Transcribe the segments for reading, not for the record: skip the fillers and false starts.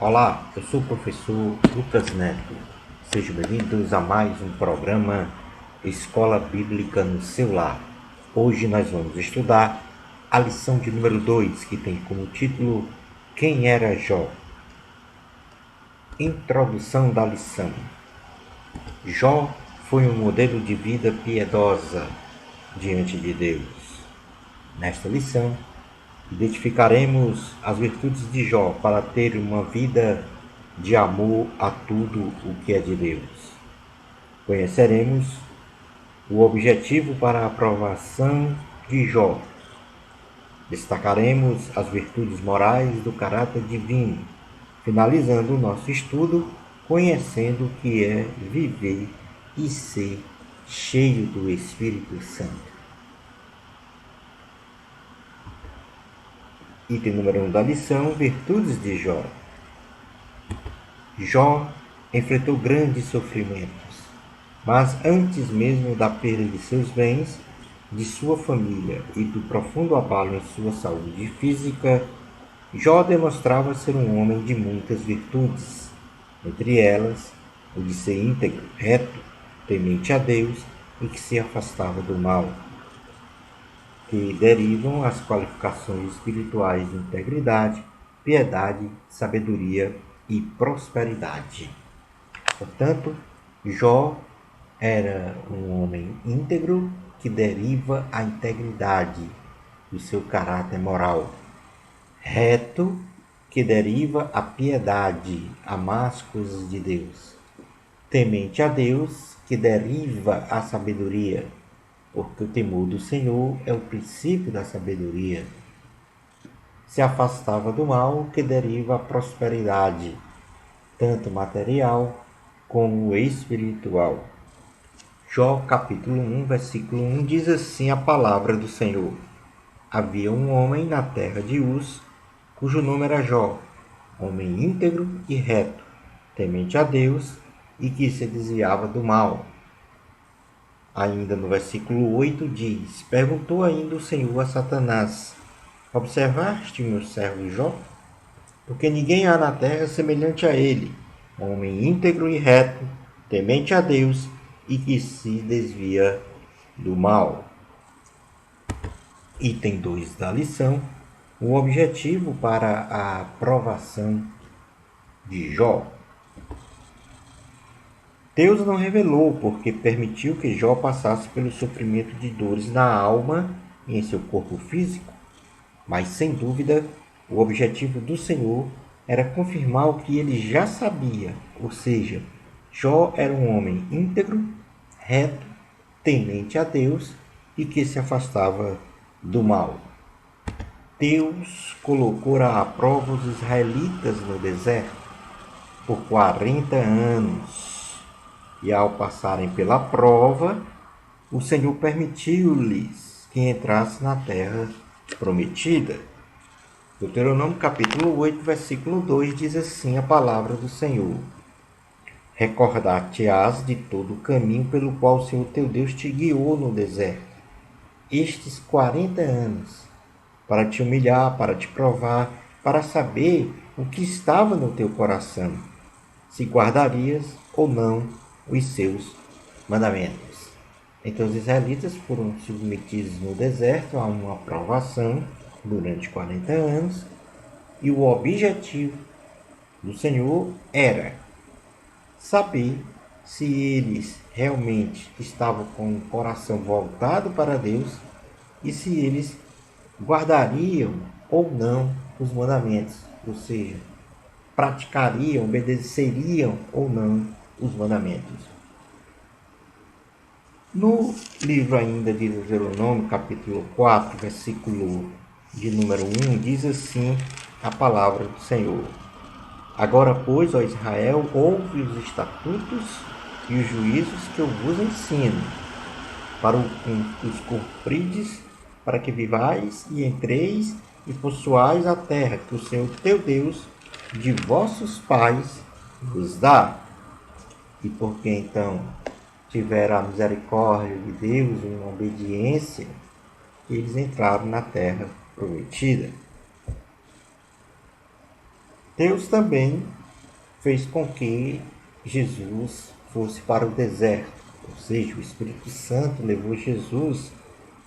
Olá, eu sou o professor Lucas Neto. Sejam bem-vindos a mais um programa Escola Bíblica no seu lar. Hoje nós vamos estudar a lição de número 2, que tem como título Quem era Jó? Introdução da lição. Jó foi um modelo de vida piedosa diante de Deus. Nesta lição, identificaremos as virtudes de Jó para ter uma vida de amor a tudo o que é de Deus. Conheceremos o objetivo para a aprovação de Jó. Destacaremos as virtudes morais do caráter divino, finalizando o nosso estudo conhecendo o que é viver e ser cheio do Espírito Santo. Item número 1 da lição: Virtudes de Jó. Jó enfrentou grandes sofrimentos, mas antes mesmo da perda de seus bens, de sua família e do profundo abalo em sua saúde física, Jó demonstrava ser um homem de muitas virtudes, entre elas o de ser íntegro, reto, temente a Deus e que se afastava do mal, que derivam as qualificações espirituais de integridade, piedade, sabedoria e prosperidade. Portanto, Jó era um homem íntegro que deriva a integridade do seu caráter moral, reto que deriva a piedade, amar as coisas de Deus, temente a Deus que deriva a sabedoria, porque o temor do Senhor é o princípio da sabedoria. Se afastava do mal que deriva a prosperidade, tanto material como espiritual. Jó capítulo 1, versículo 1 diz assim a palavra do Senhor. Havia um homem na terra de Uz, cujo nome era Jó, homem íntegro e reto, temente a Deus e que se desviava do mal. Ainda no versículo 8 diz: Perguntou ainda o Senhor a Satanás: Observaste meu servo Jó? Porque ninguém há na terra semelhante a ele, homem íntegro e reto, temente a Deus e que se desvia do mal. Item 2 da lição: o objetivo para a aprovação de Jó. Deus não revelou porque permitiu que Jó passasse pelo sofrimento de dores na alma e em seu corpo físico, mas sem dúvida o objetivo do Senhor era confirmar o que ele já sabia, ou seja, Jó era um homem íntegro, reto, temente a Deus e que se afastava do mal. Deus colocou à prova os israelitas no deserto por 40 anos. E ao passarem pela prova, o Senhor permitiu-lhes que entrassem na terra prometida. Deuteronômio capítulo 8, versículo 2 diz assim a palavra do Senhor. Recordar-te-ás de todo o caminho pelo qual o Senhor teu Deus te guiou no deserto, estes 40 anos, para te humilhar, para te provar, para saber o que estava no teu coração, se guardarias ou não os seus mandamentos. Então os israelitas foram submetidos no deserto a uma provação durante 40 anos, e o objetivo do Senhor era saber se eles realmente estavam com o coração voltado para Deus e se eles guardariam ou não os mandamentos, ou seja, praticariam, obedeceriam ou não os mandamentos. No livro ainda de Deuteronômio, capítulo 4, versículo de número 1, diz assim a palavra do Senhor. Agora, pois, ó Israel, ouve os estatutos e os juízos que eu vos ensino, para os cumprides, para que vivais e entreis e possuais a terra que o Senhor teu Deus de vossos pais vos dá. E porque então tiveram a misericórdia de Deus em obediência, eles entraram na terra prometida. Deus também fez com que Jesus fosse para o deserto, ou seja, o Espírito Santo levou Jesus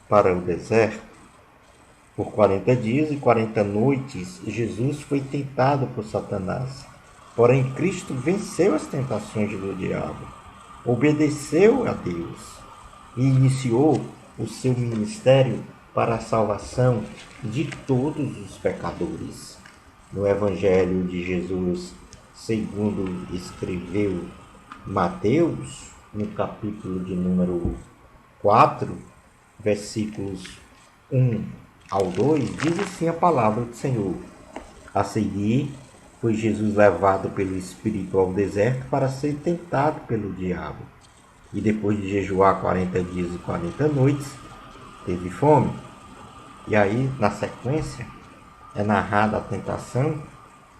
para o deserto. Por 40 dias e 40 noites, Jesus foi tentado por Satanás. Porém, Cristo venceu as tentações do diabo, obedeceu a Deus e iniciou o seu ministério para a salvação de todos os pecadores. No Evangelho de Jesus, segundo escreveu Mateus, no capítulo de número 4, versículos 1 ao 2, diz assim a palavra do Senhor: a seguir, foi Jesus levado pelo Espírito ao deserto para ser tentado pelo diabo. E depois de jejuar 40 dias e 40 noites, teve fome. E aí, na sequência, é narrada a tentação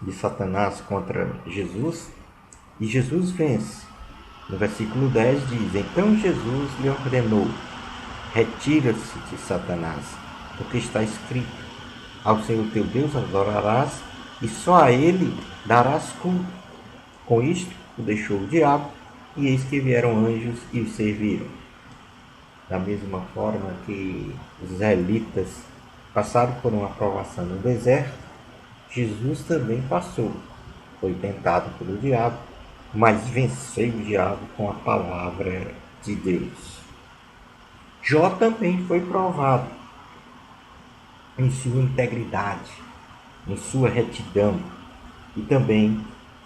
de Satanás contra Jesus, e Jesus vence. No versículo 10 diz: então Jesus lhe ordenou: retira-se de Satanás, porque está escrito: ao Senhor teu Deus adorarás e só a ele darás culto. Com isto, o deixou o diabo, e eis que vieram anjos e o serviram. Da mesma forma que os israelitas passaram por uma provação no deserto, Jesus também passou. Foi tentado pelo diabo, mas venceu o diabo com a palavra de Deus. Jó também foi provado em sua integridade, em sua retidão e também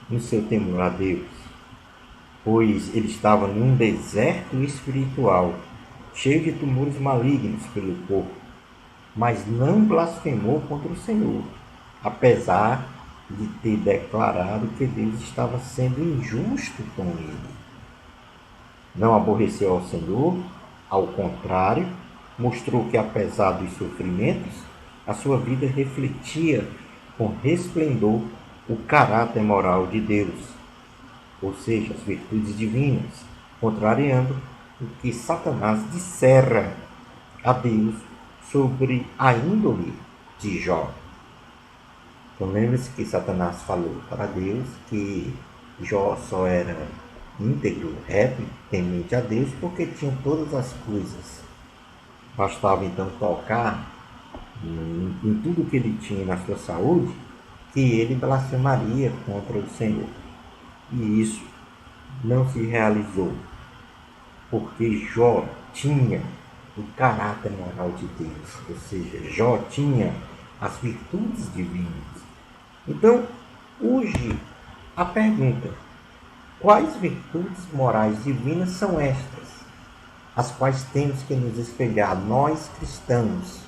no seu temor a Deus, pois ele estava num deserto espiritual, cheio de tumores malignos pelo corpo, mas não blasfemou contra o Senhor, apesar de ter declarado que Deus estava sendo injusto com ele. Não aborreceu ao Senhor, ao contrário, mostrou que apesar dos sofrimentos, a sua vida refletia com resplendor o caráter moral de Deus, ou seja, as virtudes divinas, contrariando o que Satanás dissera a Deus sobre a índole de Jó. Então lembre-se que Satanás falou para Deus que Jó só era íntegro, reto, temente a Deus, porque tinha todas as coisas. Bastava então tocar em tudo que ele tinha na sua saúde, que ele blasfemaria contra o Senhor. E isso não se realizou, porque Jó tinha o caráter moral de Deus, ou seja, Jó tinha as virtudes divinas. Então, hoje, a pergunta: quais virtudes morais divinas são estas, as quais temos que nos espelhar, nós cristãos,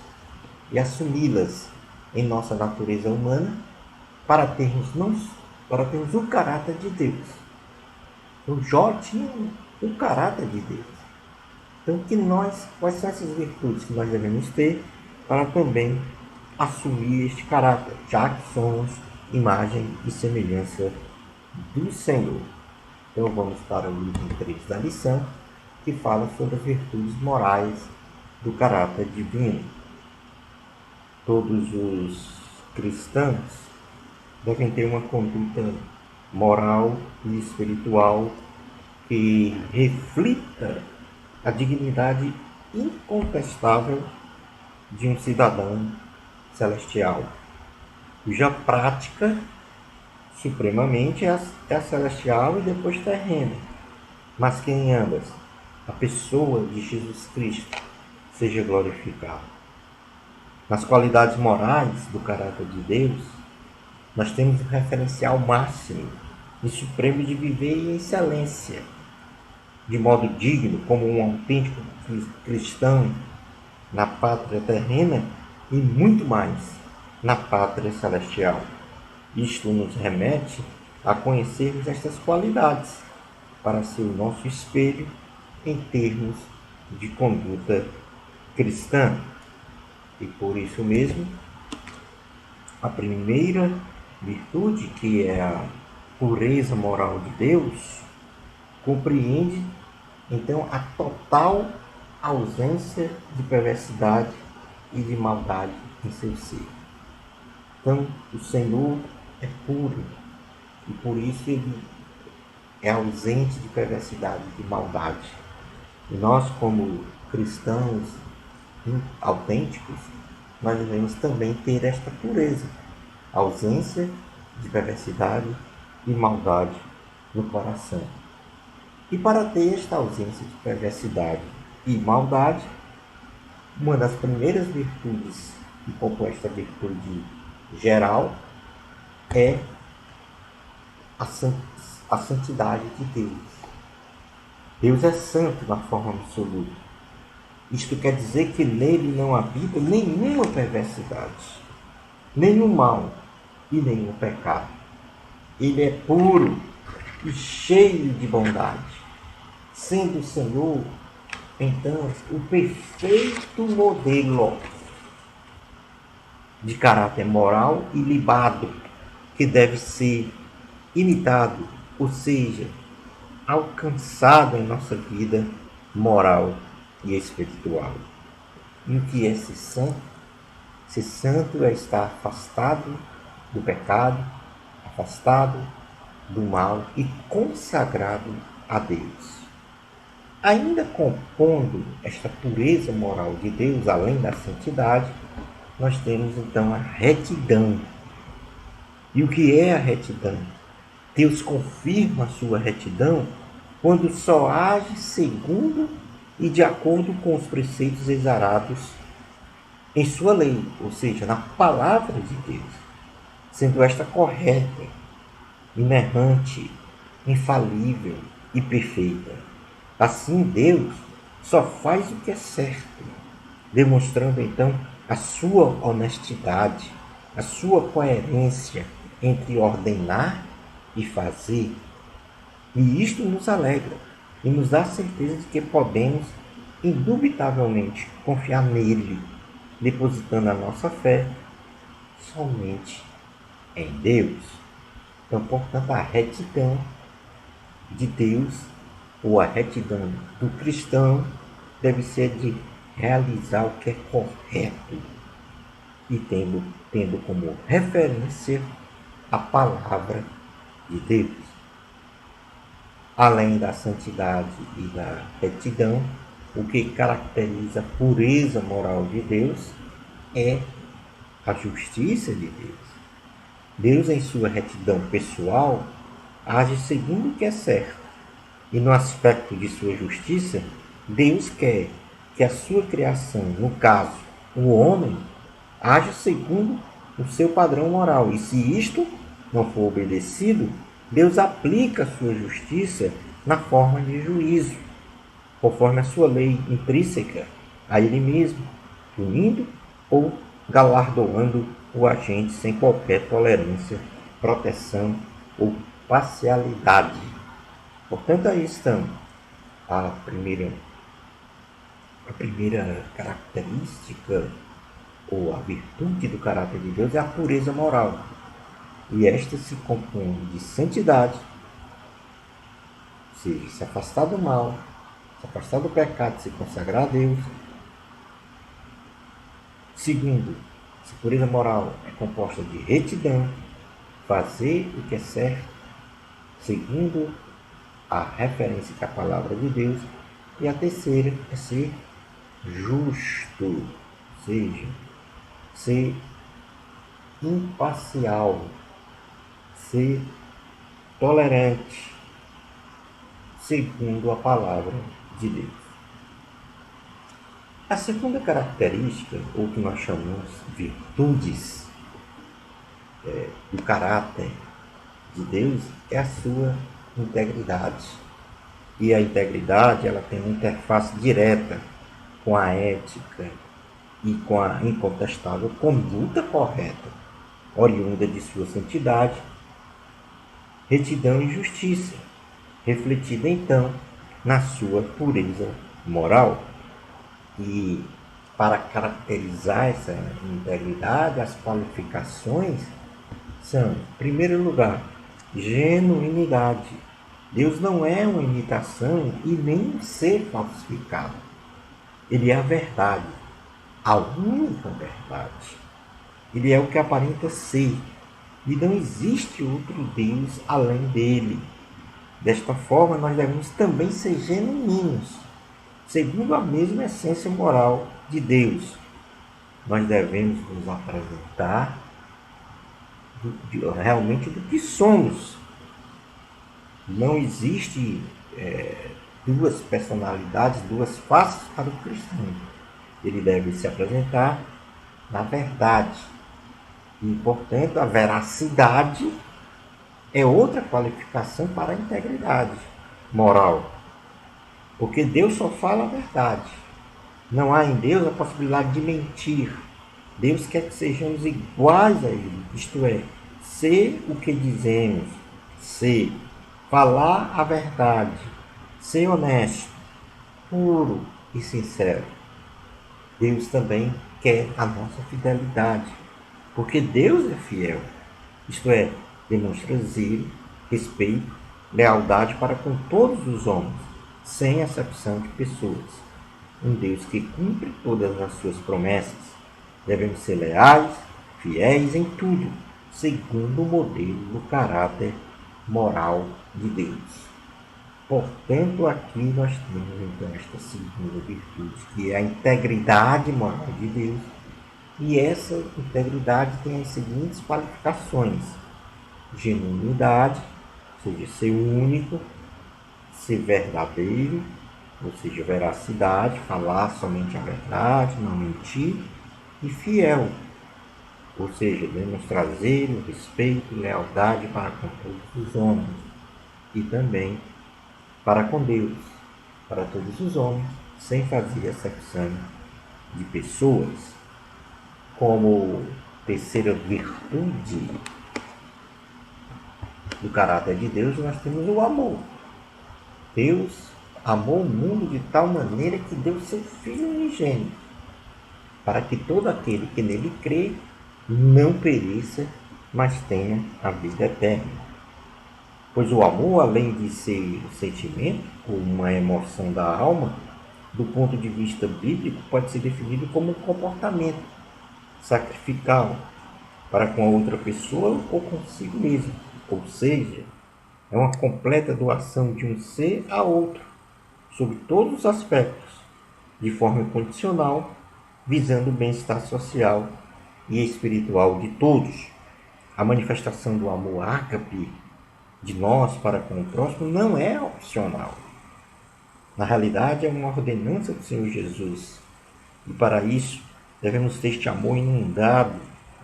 e assumi-las em nossa natureza humana para termos, não, para termos o caráter de Deus? Então, Jó tinha o caráter de Deus. Então, quais são essas virtudes que nós devemos ter para também assumir este caráter, já que somos imagem e semelhança do Senhor? Então, vamos para o item 3 da lição, que fala sobre as virtudes morais do caráter divino. Todos os cristãos devem ter uma conduta moral e espiritual que reflita a dignidade incontestável de um cidadão celestial, cuja prática supremamente é a celestial e depois terrena, mas que em ambas a pessoa de Jesus Cristo seja glorificada. Nas qualidades morais do caráter de Deus, nós temos um referencial máximo e supremo de viver em excelência, de modo digno, como um autêntico cristão na pátria terrena e muito mais na pátria celestial. Isto nos remete a conhecermos estas qualidades para ser o nosso espelho em termos de conduta cristã. E por isso mesmo, a primeira virtude, que é a pureza moral de Deus, compreende então a total ausência de perversidade e de maldade em seu ser. Então, o Senhor é puro e por isso ele é ausente de perversidade, de maldade. E nós, como cristãos autênticos, nós devemos também ter esta pureza, ausência de perversidade e maldade no coração. E para ter esta ausência de perversidade e maldade, uma das primeiras virtudes que compõe esta virtude geral é a santidade de Deus. Deus é santo na forma absoluta. Isto quer dizer que nele não habita nenhuma perversidade, nenhum mal e nenhum pecado. Ele é puro e cheio de bondade, sendo o Senhor, então, o perfeito modelo de caráter moral e libado que deve ser imitado, ou seja, alcançado em nossa vida moral e espiritual. E o que é ser santo? Ser santo é estar afastado do pecado, afastado do mal e consagrado a Deus. Ainda compondo esta pureza moral de Deus, além da santidade, nós temos então a retidão. E o que é a retidão? Deus confirma a sua retidão quando só age segundo e de acordo com os preceitos exarados em sua lei, ou seja, na palavra de Deus, sendo esta correta, inerrante, infalível e perfeita. Assim, Deus só faz o que é certo, demonstrando então a sua honestidade, a sua coerência entre ordenar e fazer. E isto nos alegra e nos dá a certeza de que podemos, indubitavelmente, confiar nele, depositando a nossa fé somente em Deus. Então, portanto, a retidão de Deus, ou a retidão do cristão, deve ser de realizar o que é correto e tendo como referência a palavra de Deus. Além da santidade e da retidão, o que caracteriza a pureza moral de Deus é a justiça de Deus. Deus, em sua retidão pessoal, age segundo o que é certo. E no aspecto de sua justiça, Deus quer que a sua criação, no caso, o homem, age segundo o seu padrão moral. E se isto não for obedecido, Deus aplica a sua justiça na forma de juízo, conforme a sua lei intrínseca a ele mesmo, punindo ou galardoando o agente sem qualquer tolerância, proteção ou parcialidade. Portanto, aí estão a primeira característica ou a virtude do caráter de Deus é a pureza moral. E esta se compõe de santidade, ou seja, se afastar do mal, se afastar do pecado, se consagrar a Deus. Segundo, essa pureza moral é composta de retidão, fazer o que é certo, segundo a referência que é a palavra de Deus. E a terceira é ser justo, ou seja, ser imparcial, ser tolerante, segundo a palavra de Deus. A segunda característica, ou que nós chamamos virtudes do caráter de Deus, é a sua integridade. E a integridade, ela tem uma interface direta com a ética e com a incontestável conduta correta, oriunda de sua santidade, retidão e justiça, refletida então na sua pureza moral. E para caracterizar essa integridade, as qualificações são, em primeiro lugar, genuinidade. Deus não é uma imitação e nem um ser falsificado. Ele é a verdade, a única verdade. Ele é o que aparenta ser. e não existe outro Deus além dele. Desta forma, nós devemos também ser genuínos, segundo a mesma essência moral de Deus. Nós devemos nos apresentar realmente do que somos. Não existe duas personalidades, duas faces para o cristão. Ele deve se apresentar na verdade. E, portanto, a veracidade é outra qualificação para a integridade moral. Porque Deus só fala a verdade. Não há em Deus a possibilidade de mentir. Deus quer que sejamos iguais a Ele, isto é, ser o que dizemos, ser, falar a verdade, ser honesto, puro e sincero. Deus também quer a nossa fidelidade, porque Deus é fiel, isto é, demonstra zelo, respeito, lealdade para com todos os homens, sem acepção de pessoas. Um Deus que cumpre todas as suas promessas. Devemos ser leais, fiéis em tudo, segundo o modelo do caráter moral de Deus. Portanto, aqui nós temos então esta segunda virtude, que é a integridade moral de Deus. E essa integridade tem as seguintes qualificações: genuinidade, ou seja, ser único, ser verdadeiro, ou seja, veracidade, falar somente a verdade, não mentir, e fiel, ou seja, demonstrar zelo, respeito, lealdade para com todos os homens, e também para com Deus, para todos os homens, sem fazer acepção de pessoas. Como terceira virtude do caráter de Deus, nós temos o amor. Deus amou o mundo de tal maneira que deu seu Filho unigênito, para que todo aquele que nele crê não pereça, mas tenha a vida eterna. Pois o amor, além de ser um sentimento ou uma emoção da alma, do ponto de vista bíblico, pode ser definido como um comportamento sacrificial para com a outra pessoa ou consigo mesmo. Ou seja, é uma completa doação de um ser a outro, sob todos os aspectos, de forma incondicional, visando o bem-estar social e espiritual de todos. A manifestação do amor ágape de nós para com o próximo não é opcional. Na realidade, é uma ordenança do Senhor Jesus. E para isso, devemos ter este amor inundado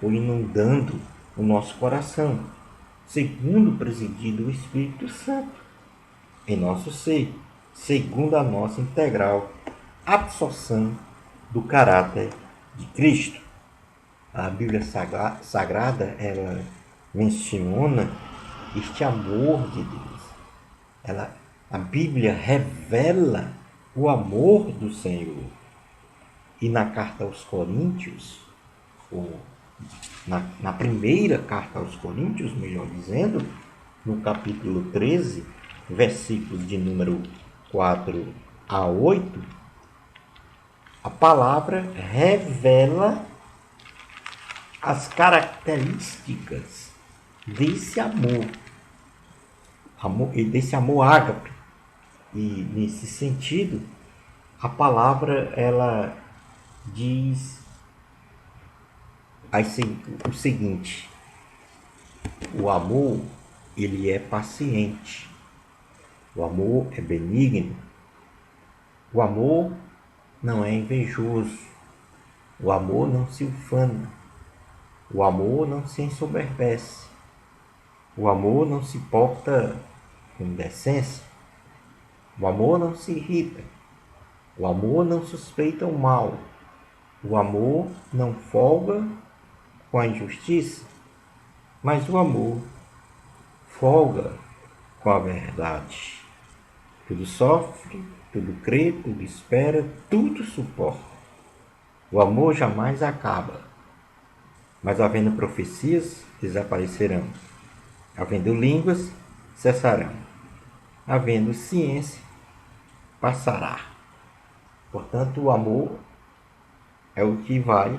ou inundando o nosso coração, segundo o presidir do Espírito Santo em nosso ser, segundo a nossa integral absorção do caráter de Cristo. A Bíblia Sagrada, ela menciona este amor de Deus. A Bíblia revela o amor do Senhor. E na carta aos Coríntios, ou na primeira carta aos Coríntios, melhor dizendo, no capítulo 13, versículos de número 4 a 8, a palavra revela as características desse desse amor ágape. E nesse sentido, a palavra ela diz o seguinte: o amor ele é paciente, o amor é benigno, o amor não é invejoso, o amor não se ufana, o amor não se ensoberbece, o amor não se porta com indecência, o amor não se irrita, o amor não suspeita o mal, o amor não folga com a injustiça, mas o amor folga com a verdade. Tudo sofre, tudo crê, tudo espera, tudo suporta. O amor jamais acaba, mas havendo profecias, desaparecerão. Havendo línguas, cessarão. Havendo ciência, passará. Portanto, o amor é o que vai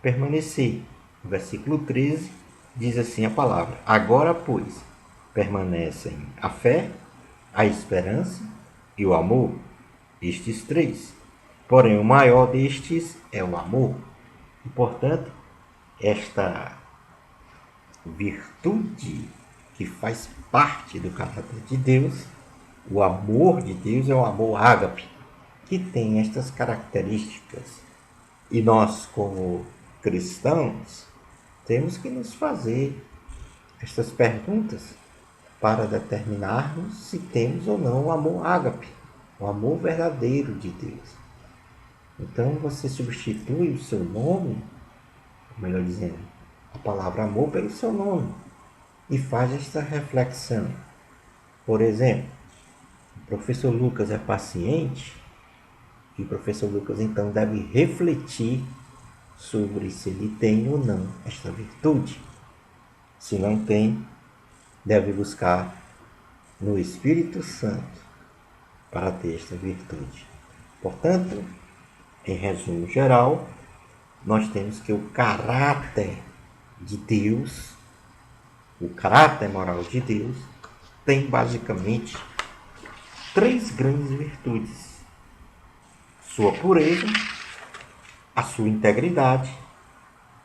permanecer. No versículo 13, diz assim a palavra: agora, pois, permanecem a fé, a esperança e o amor, estes três. Porém, o maior destes é o amor. E, portanto, esta virtude que faz parte do caráter de Deus, o amor de Deus é o amor ágape, que tem estas características. E nós, como cristãos, temos que nos fazer estas perguntas para determinarmos se temos ou não o amor ágape, o amor verdadeiro de Deus. Então você substitui o seu nome, melhor dizendo, a palavra amor pelo seu nome e faz esta reflexão. Por exemplo, o professor Lucas é paciente e o professor Lucas então deve refletir sobre se ele tem ou não esta virtude. Se não tem, deve buscar no Espírito Santo para ter esta virtude. Portanto, em resumo geral, nós temos que o caráter de Deus, o caráter moral de Deus, tem basicamente três grandes virtudes: sua pureza, a sua integridade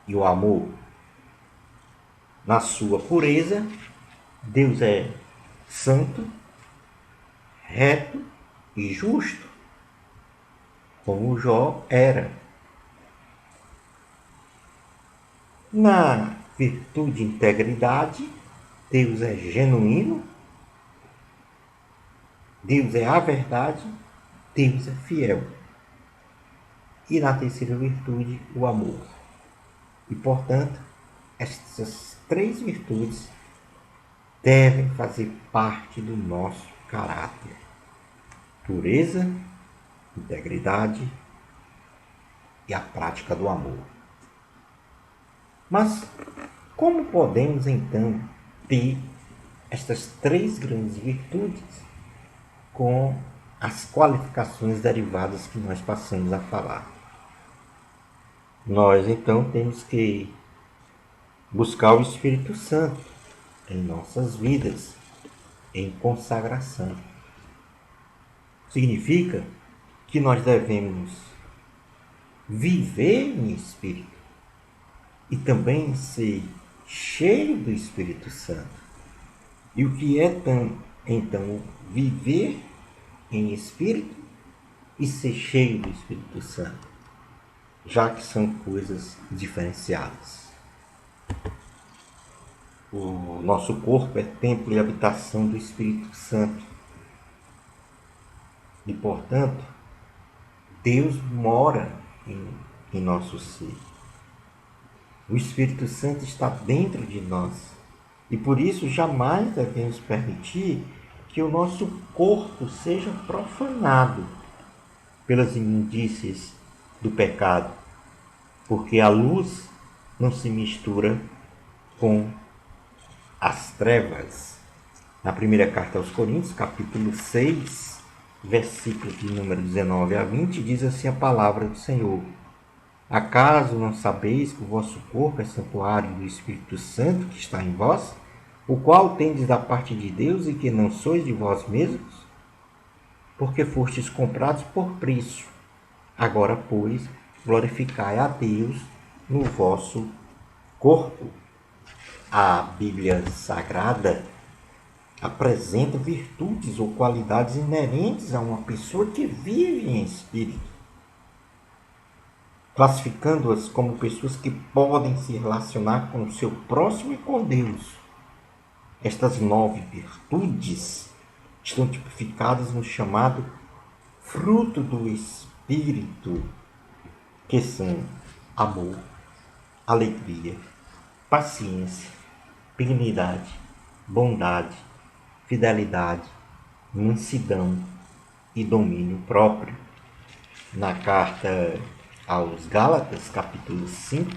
e o amor. Na sua pureza, Deus é santo, reto e justo, como Jó era. Na virtude e integridade, Deus é genuíno, Deus é a verdade, Deus é fiel. E na terceira virtude, o amor. E, portanto, essas três virtudes devem fazer parte do nosso caráter: pureza, integridade e a prática do amor. Mas como podemos então ter estas três grandes virtudes com as qualificações derivadas que nós passamos a falar? Nós então temos que buscar o Espírito Santo em nossas vidas, em consagração. Significa que nós devemos viver em espírito e também ser cheio do Espírito Santo. E o que é então viver em espírito e ser cheio do Espírito Santo, já que são coisas diferenciadas. O nosso corpo é templo e habitação do Espírito Santo. E, portanto, Deus mora em nosso ser. O Espírito Santo está dentro de nós. E por isso jamais devemos permitir que o nosso corpo seja profanado pelas imundícies do pecado, porque a luz não se mistura com as trevas. Na primeira carta aos Coríntios, capítulo 6, versículos de número 19 a 20, diz assim a palavra do Senhor: acaso não sabeis que o vosso corpo é santuário do Espírito Santo que está em vós, o qual tendes da parte de Deus e que não sois de vós mesmos? Porque fostes comprados por preço. Agora, pois, glorificai a Deus no vosso corpo. A Bíblia Sagrada apresenta virtudes ou qualidades inerentes a uma pessoa que vive em espírito, classificando-as como pessoas que podem se relacionar com o seu próximo e com Deus. Estas 9 virtudes estão tipificadas no chamado fruto do Espírito, que são amor, alegria, paciência, benignidade, bondade, fidelidade, mansidão e domínio próprio. Na carta aos Gálatas, capítulo 5,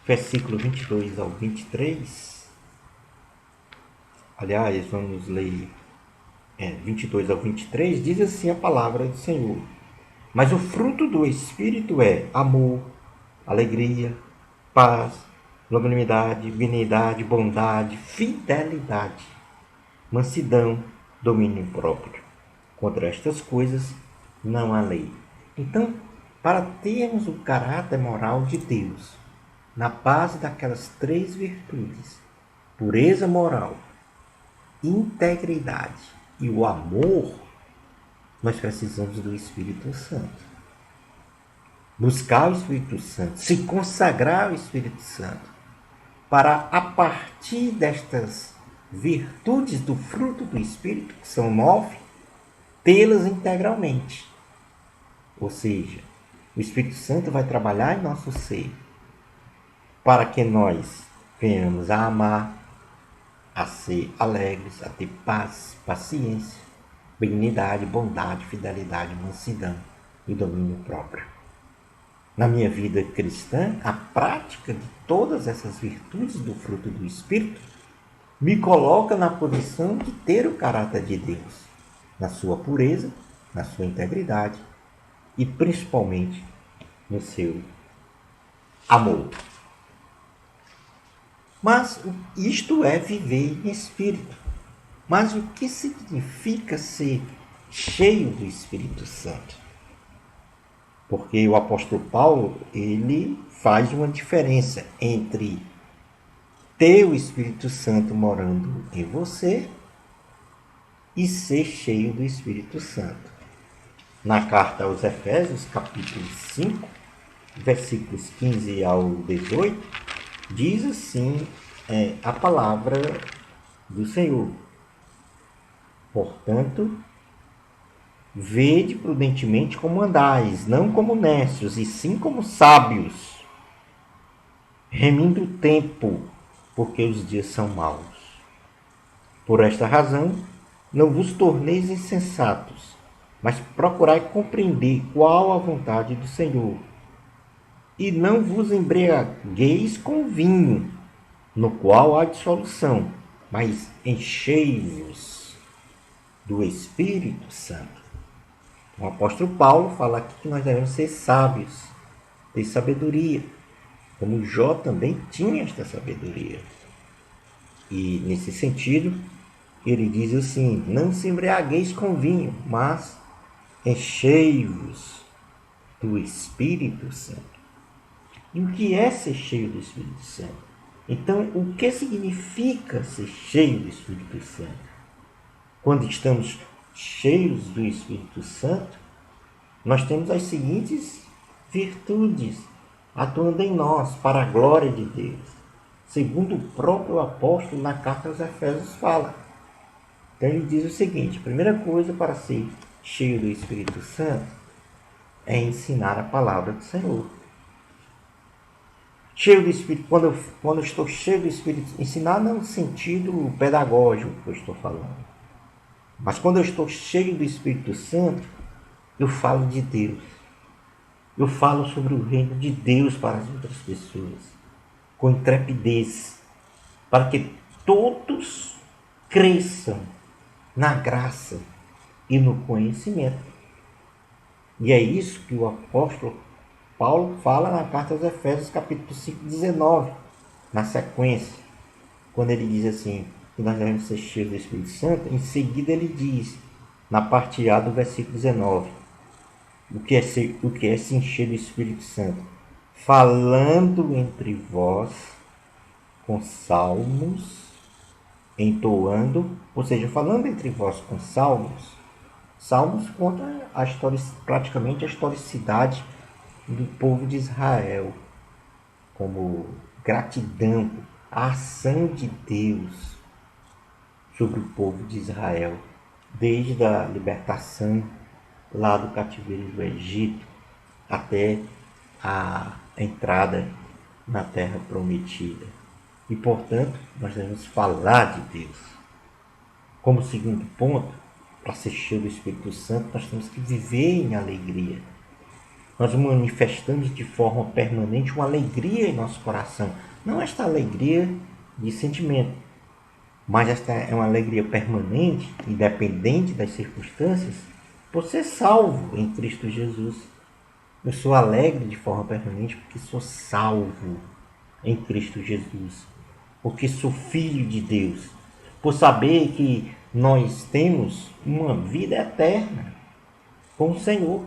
versículo 22 ao 23, aliás, vamos ler 22 ao 23, diz assim a palavra do Senhor: mas o fruto do Espírito é amor, alegria, paz, longanimidade, benignidade, bondade, fidelidade, mansidão, domínio próprio. Contra estas coisas não há lei. Então, para termos o caráter moral de Deus, na base daquelas três virtudes, pureza moral, integridade e o amor, nós precisamos do Espírito Santo. Buscar o Espírito Santo, se consagrar ao Espírito Santo, para a partir destas virtudes do fruto do Espírito, que são 9, tê-las integralmente. Ou seja, o Espírito Santo vai trabalhar em nosso ser para que nós venhamos a amar, a ser alegres, a ter paz, paciência, benignidade, bondade, fidelidade, mansidão e domínio próprio. Na minha vida cristã, a prática de todas essas virtudes do fruto do Espírito me coloca na posição de ter o caráter de Deus, na sua pureza, na sua integridade e principalmente no seu amor. Mas isto é viver em espírito. Mas o que significa ser cheio do Espírito Santo? Porque o apóstolo Paulo, ele faz uma diferença entre ter o Espírito Santo morando em você e ser cheio do Espírito Santo. Na carta aos Efésios, capítulo 5, versículos 15 ao 18, diz assim a palavra do Senhor. Portanto, vede prudentemente como andais, não como necios, e sim como sábios, remindo o tempo, porque os dias são maus. Por esta razão, não vos torneis insensatos, mas procurai compreender qual a vontade do Senhor. E não vos embriagueis com vinho, no qual há dissolução, mas enchei-vos do Espírito Santo. O apóstolo Paulo fala aqui que nós devemos ser sábios, ter sabedoria, como Jó também tinha esta sabedoria. E nesse sentido, ele diz assim: não se embriagueis com vinho, mas enchei-vos do Espírito Santo. E o que é ser cheio do Espírito Santo? Então, o que significa ser cheio do Espírito Santo? Quando estamos cheios do Espírito Santo, nós temos as seguintes virtudes atuando em nós para a glória de Deus. Segundo o próprio apóstolo na carta aos Efésios fala. Então ele diz o seguinte: a primeira coisa para ser cheio do Espírito Santo é ensinar a palavra do Senhor. Cheio do Espírito, quando eu estou cheio do Espírito, ensinar não no sentido pedagógico que eu estou falando. Mas quando eu estou cheio do Espírito Santo, eu falo de Deus. Eu falo sobre o reino de Deus para as outras pessoas, com intrepidez, para que todos cresçam na graça e no conhecimento. E é isso que o apóstolo Paulo fala na carta aos Efésios, capítulo 5, 19, na sequência, quando ele diz assim, que nós devemos ser cheios do Espírito Santo. Em seguida ele diz, na parte A do versículo 19, o que é se encher do Espírito Santo? Falando entre vós com salmos, entoando, ou seja, falando entre vós com salmos. Salmos conta praticamente a historicidade do povo de Israel, como gratidão à ação de Deus sobre o povo de Israel, desde a libertação lá do cativeiro do Egito até a entrada na terra prometida. E, portanto, nós devemos falar de Deus. Como segundo ponto, para ser cheio do Espírito Santo, nós temos que viver em alegria. Nós manifestamos de forma permanente uma alegria em nosso coração. Não esta alegria de sentimento, mas esta é uma alegria permanente, independente das circunstâncias, por ser salvo em Cristo Jesus. Eu sou alegre de forma permanente porque sou salvo. em Cristo Jesus, porque sou filho de Deus, por saber que nós temos uma vida eterna com o Senhor.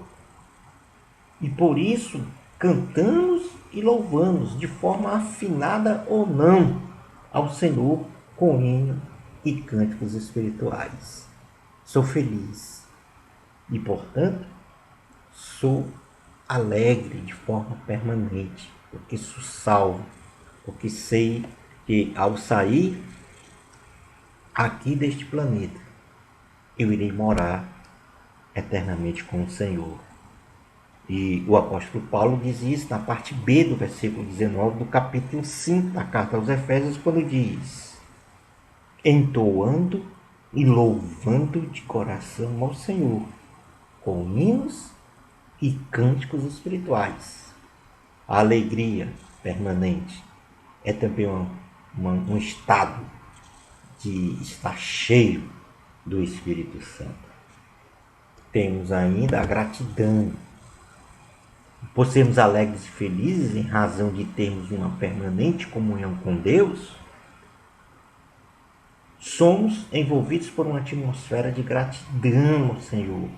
E por isso cantamos e louvamos de forma afinada ou não ao Senhor com hino e cânticos espirituais. Sou feliz e, portanto, sou alegre de forma permanente, porque sou salvo, porque sei que ao sair aqui deste planeta, eu irei morar eternamente com o Senhor. E o apóstolo Paulo diz isso na parte B do versículo 19 do capítulo 5 da carta aos Efésios, quando diz: entoando e louvando de coração ao Senhor, com hinos e cânticos espirituais. A alegria permanente é também um estado de estar cheio do Espírito Santo. Temos ainda a gratidão, por sermos alegres e felizes em razão de termos uma permanente comunhão com Deus. Somos envolvidos por uma atmosfera de gratidão ao Senhor,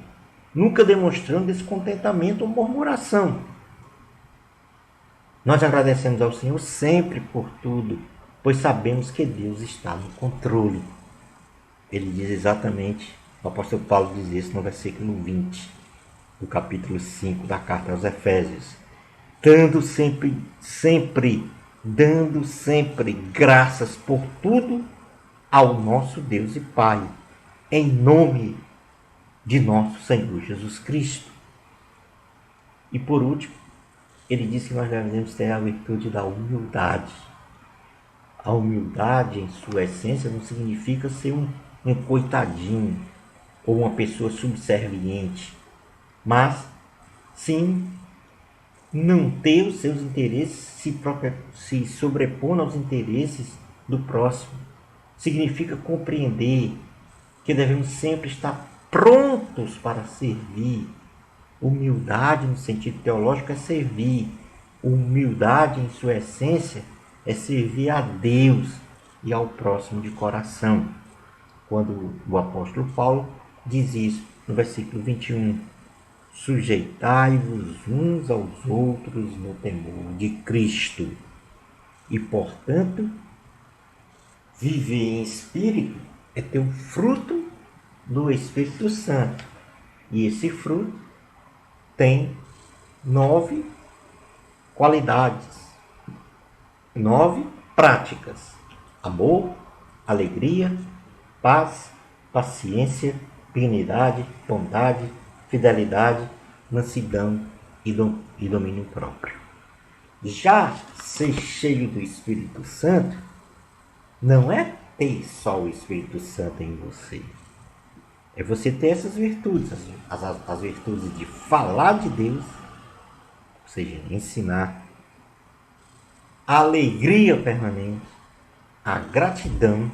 nunca demonstrando descontentamento ou murmuração. Nós agradecemos ao Senhor sempre por tudo, pois sabemos que Deus está no controle. Ele diz exatamente, o apóstolo Paulo diz isso no versículo 20 do capítulo 5 da carta aos Efésios. Dando sempre graças por tudo ao nosso Deus e Pai, em nome de nosso Senhor Jesus Cristo. E por último, ele diz que nós devemos ter a virtude da humildade. A humildade, em sua essência, não significa ser um coitadinho ou uma pessoa subserviente, mas sim não ter os seus interesses se sobrepondo aos interesses do próximo. Significa compreender que devemos sempre estar prontos para servir. Humildade, no sentido teológico, é servir. Humildade, em sua essência, é servir a Deus e ao próximo de coração. Quando o apóstolo Paulo diz isso no versículo 21, sujeitai-vos uns aos outros no temor de Cristo. E, portanto, viver em espírito é ter o fruto do Espírito Santo. E esse fruto tem 9 qualidades, 9 práticas: amor, alegria, paz, paciência, benignidade, bondade, fidelidade, mansidão e domínio próprio. Já ser cheio do Espírito Santo não é ter só o Espírito Santo em você. É você ter essas virtudes, as virtudes de falar de Deus, ou seja, ensinar, a alegria permanente, a gratidão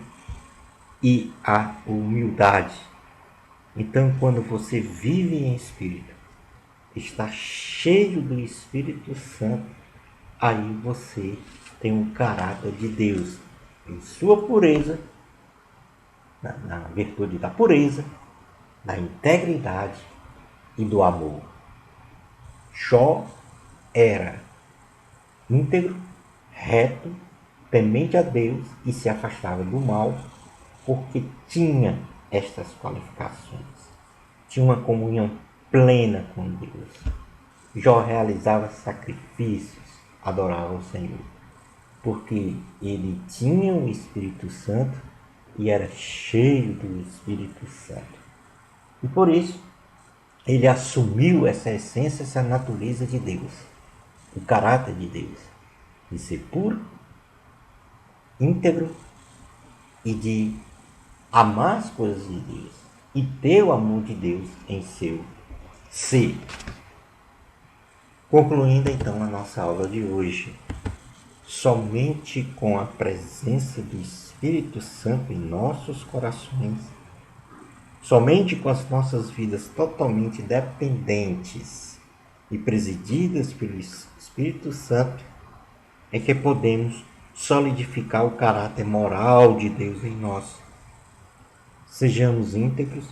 e a humildade. Então, quando você vive em espírito, está cheio do Espírito Santo, aí você tem um caráter de Deus em sua pureza, na virtude da pureza, da integridade e do amor. Jó era íntegro, reto, temente a Deus e se afastava do mal, porque tinha estas qualificações. Tinha uma comunhão plena com Deus. Jó realizava sacrifícios, adorava o Senhor, porque ele tinha o Espírito Santo e era cheio do Espírito Santo. E por isso, ele assumiu essa essência, essa natureza de Deus, o caráter de Deus, de ser puro, íntegro e de amar as coisas de Deus e ter o amor de Deus em seu ser. Concluindo então a nossa aula de hoje, somente com a presença do Espírito Santo em nossos corações, somente com as nossas vidas totalmente dependentes e presididas pelo Espírito Santo, é que podemos solidificar o caráter moral de Deus em nós. Sejamos íntegros,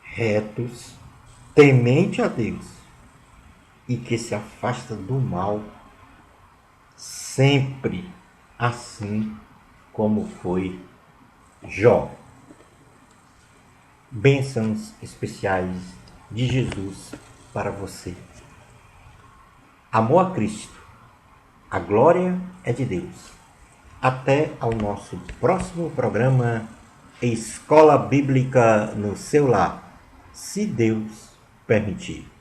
retos, temente a Deus e que se afasta do mal, sempre assim como foi Jó. Bênçãos especiais de Jesus para você. Amor a Cristo. A glória é de Deus. Até ao nosso próximo programa Escola Bíblica no seu lar, se Deus permitir.